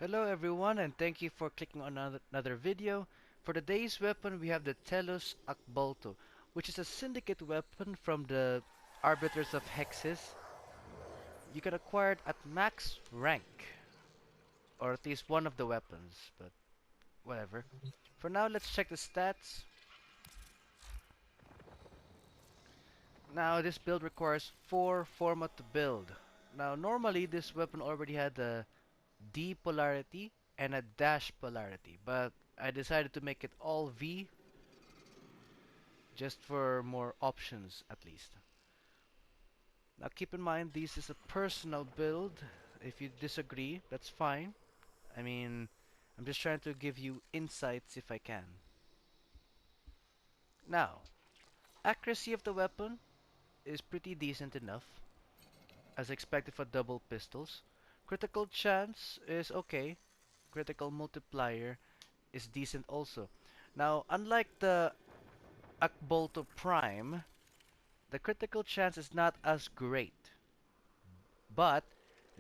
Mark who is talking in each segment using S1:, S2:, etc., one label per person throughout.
S1: Hello everyone, and thank you for clicking on another video. For today's weapon we have the Telos Akbolto, which is a syndicate weapon from the Arbiters of Hexis. You can acquire it at max rank, or at least one of the weapons, but whatever. For now, let's check the stats. Now this build requires 4 Forma to build. Now normally this weapon already had a D polarity and a dash polarity, but I decided to make it all V just for more options at least. Now keep in mind this is a personal build. If you disagree, that's fine. I mean, I'm just trying to give you insights if I can. Now, accuracy of the weapon is pretty decent enough, as expected for double pistols. Critical chance is okay. Critical multiplier is decent also. Now, unlike the Akbolto Prime, the critical chance is not as great, but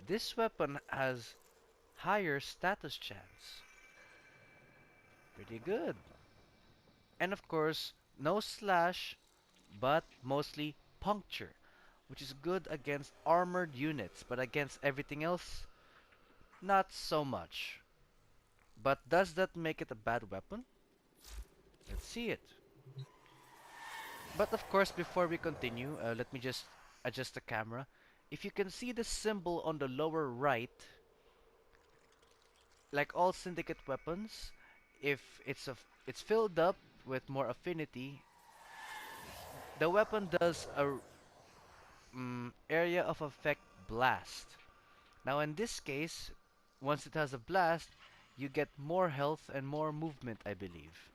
S1: this weapon has higher status chance. Pretty good. And of course, no slash, but mostly puncture, which is good against armored units, but against everything else, not so much. But does that make it a bad weapon? Let's see it. But of course, before we continue, let me just adjust the camera. If you can see the symbol on the lower right, like all syndicate weapons, if it's filled up with more affinity, the weapon does a area of effect blast. Now in this case, once it has a blast, you get more health and more movement, I believe.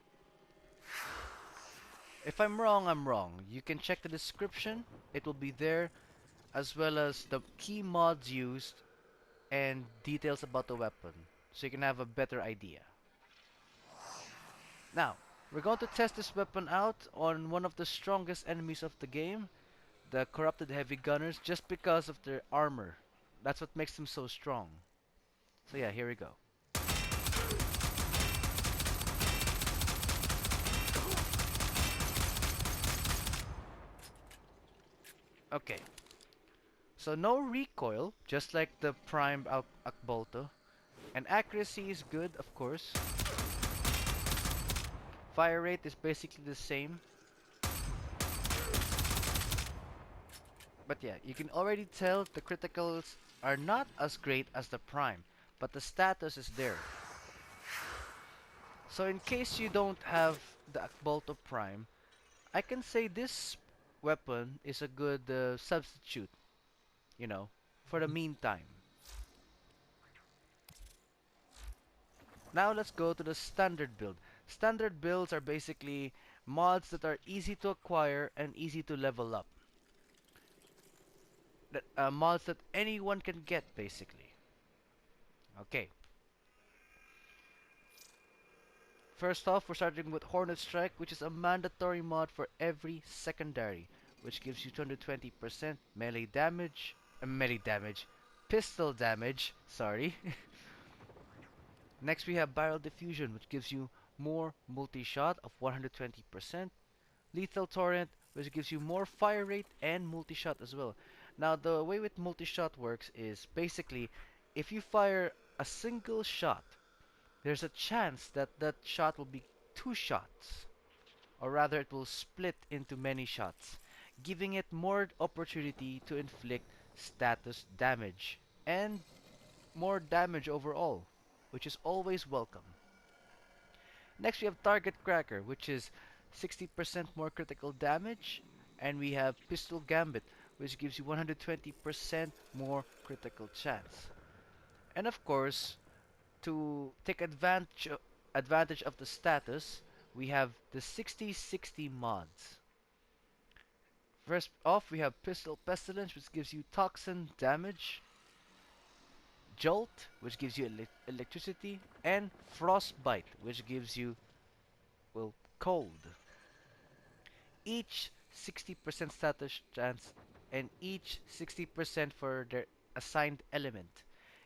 S1: If I'm wrong, I'm wrong. You can check the description. It will be there, as well as the key mods used and details about the weapon, so you can have a better idea. Now, we're going to test this weapon out on one of the strongest enemies of the game, the corrupted heavy gunners, just because of their armor. That's what makes them so strong. So yeah, here we go. Okay, so no recoil, just like the Prime Akbolto. And accuracy is good, of course. Fire rate is basically the same. But yeah, you can already tell the criticals are not as great as the Prime, but the status is there. So in case you don't have the Akbolto Prime, I can say this weapon is a good substitute, you know, for the meantime. Now let's go to the standard build. Standard builds are basically mods that are easy to acquire and easy to level up. Mods that anyone can get, basically. Okay. First off, we're starting with Hornet Strike, which is a mandatory mod for every secondary, which gives you 220% melee damage, pistol damage, sorry. Next we have Barrel Diffusion, which gives you more multi-shot of 120%. Lethal Torrent, which gives you more fire rate and multi-shot as well. Now the way with multi-shot works is basically if you fire a single shot, there's a chance that that shot will be two shots, or rather it will split into many shots, giving it more opportunity to inflict status damage and more damage overall, which is always welcome. Next we have Target Cracker, which is 60% more critical damage, and we have Pistol Gambit, which gives you 120% more critical chance. And of course, to take advantage of the status, we have the 60-60 mods. First off, we have Pistol Pestilence, which gives you toxin damage, Jolt, which gives you electricity, and Frostbite, which gives you, well, cold. Each 60% status chance, and each 60% for their assigned element,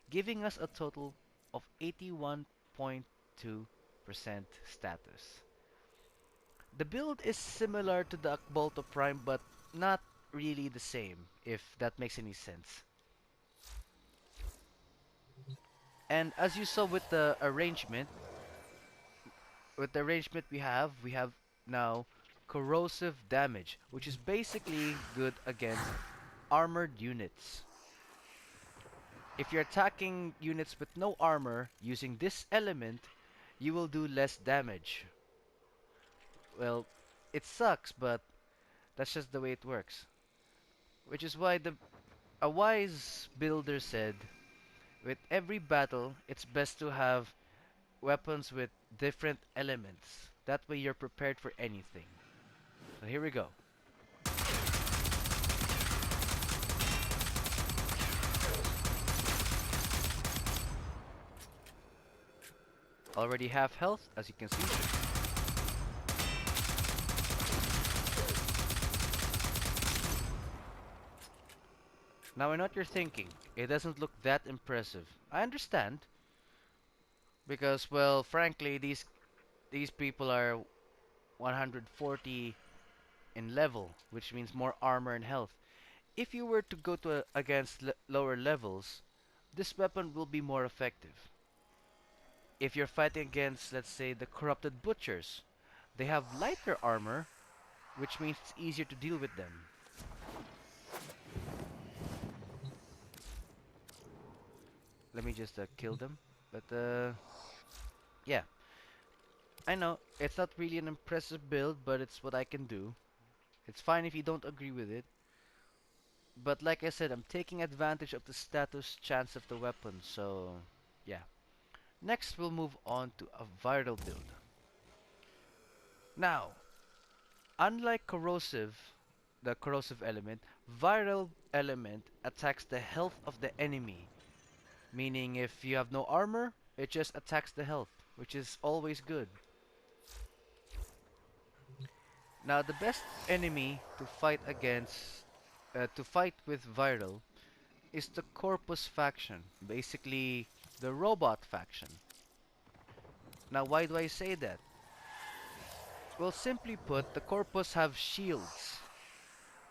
S1: giving us a total of 81.2% status. The build is similar to the Akbolto Prime, but not really the same, if that makes any sense. And as you saw with the arrangement we have now corrosive damage, which is basically good against armored units. If you're attacking units with no armor using this element, you will do less damage. Well, it sucks, but that's just the way it works. Which is why a wise builder said, with every battle, it's best to have weapons with different elements. That way you're prepared for anything. So here we go. Already half health, as you can see. Now I know what you're thinking. It doesn't look that impressive. I understand. Because, well, frankly, these people are 140 in level, which means more armor and health. If you were to go to against lower levels, this weapon will be more effective. If you're fighting against, let's say, the corrupted butchers, they have lighter armor, which means it's easier to deal with them. Let me just kill them. But yeah, I know it's not really an impressive build, but it's what I can do. It's fine if you don't agree with it. But like I said, I'm taking advantage of the status chance of the weapon, so yeah. Next, we'll move on to a viral build. Now, unlike the corrosive element, viral element attacks the health of the enemy. Meaning if you have no armor, it just attacks the health, which is always good. Now, the best enemy to fight with viral is the Corpus faction, basically the robot faction. Now, why do I say that? Well, simply put, the Corpus have shields.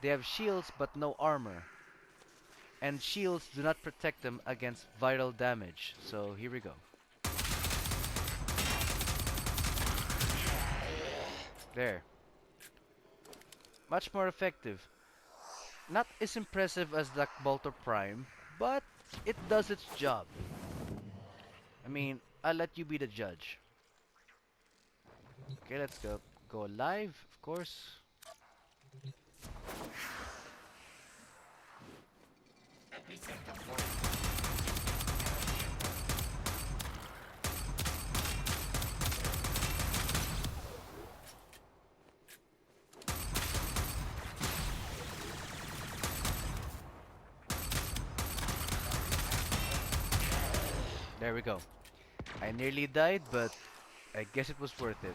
S1: They have shields but no armor. And shields do not protect them against viral damage. So, here we go. There. Much more effective. Not as impressive as the Bolter Prime, but it does its job. I mean, I'll let you be the judge. Okay, let's go live, of course. There we go. I nearly died, but I guess it was worth it.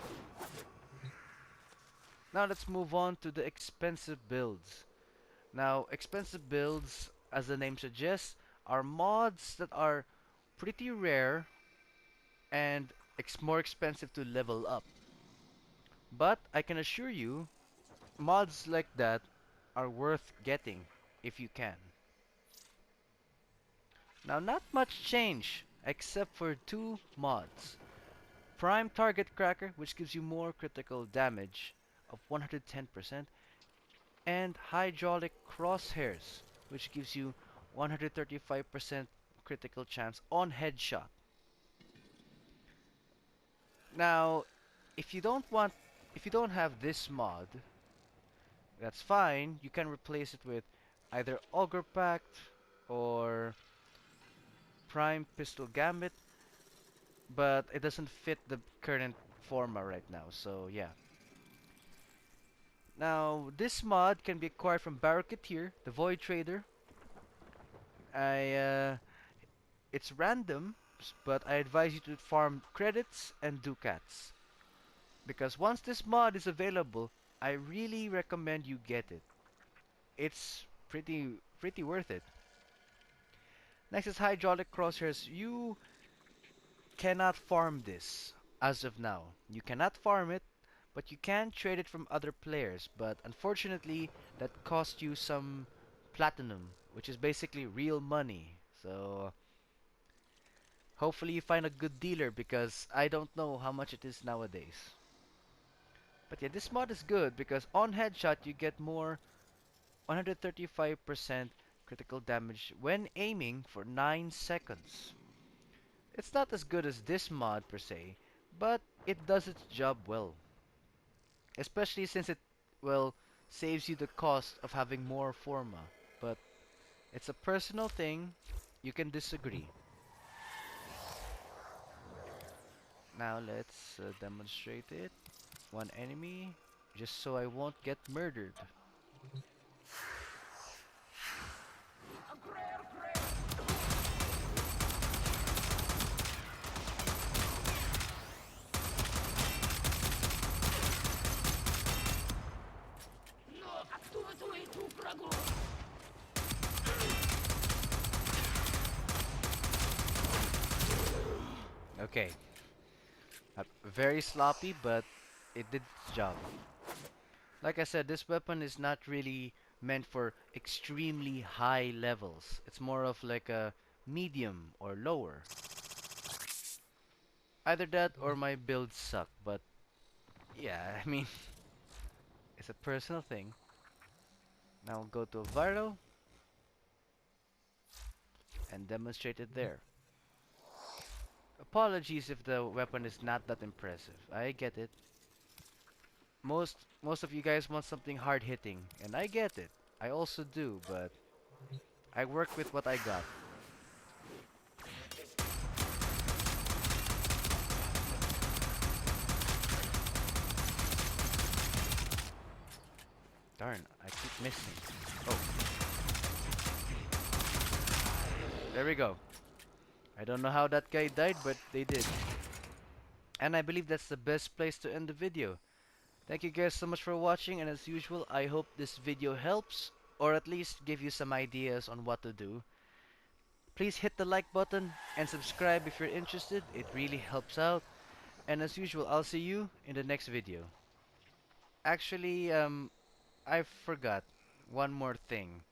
S1: Now let's move on to the expensive builds. Now, expensive builds, as the name suggests, are mods that are pretty rare and more expensive to level up. But I can assure you, mods like that are worth getting if you can. Now, not much change except for two mods. Prime Target Cracker, which gives you more critical damage of 110%, and Hydraulic Crosshairs, which gives you 135% critical chance on headshot. Now, if you don't have this mod, that's fine. You can replace it with either Augur Pact or Prime Pistol Gambit, but it doesn't fit the current Forma right now, so yeah. Now, this mod can be acquired from Barricketeer, the Void Trader. It's random, but I advise you to farm credits and ducats. Because once this mod is available, I really recommend you get it. It's pretty worth it. Next is Hydraulic Crosshairs. cannot farm this as of now. You cannot farm it, but you can trade it from other players. But unfortunately, that costs you some platinum, which is basically real money. So hopefully you find a good dealer because I don't know how much it is nowadays. But yeah, this mod is good because on headshot you get more 135% critical damage when aiming for 9 seconds. It's not as good as this mod per se, but it does its job well. Especially since it, well, saves you the cost of having more Forma. But it's a personal thing, you can disagree. Now let's demonstrate it. One enemy, just so I won't get murdered. Okay, very sloppy, but it did its job. Like I said, this weapon is not really meant for extremely high levels. It's more of like a medium or lower. Either that or my builds suck, but yeah, I mean, it's a personal thing. Now we'll go to Viro and demonstrate it there. Apologies if the weapon is not that impressive. I get it. Most of you guys want something hard hitting, and I get it. I also do, but I work with what I got. Darn, I keep missing. Oh, there we go. I don't know how that guy died, but they did. And I believe that's the best place to end the video. Thank you guys so much for watching, and as usual, I hope this video helps, or at least give you some ideas on what to do. Please hit the like button and subscribe if you're interested, it really helps out. And as usual, I'll see you in the next video. Actually, I forgot one more thing.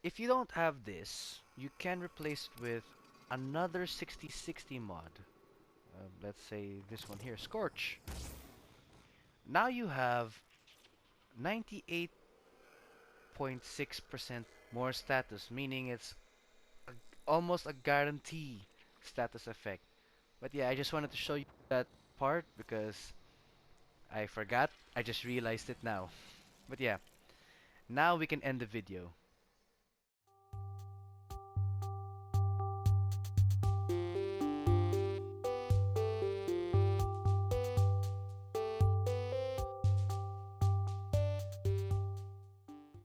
S1: If you don't have this, you can replace it with another 60/60 mod. Let's say this one here, Scorch. Now you have 98.6% more status, meaning it's a, almost a guarantee status effect. But yeah, I just wanted to show you that part because I forgot. I just realized it now. But yeah, now we can end the video.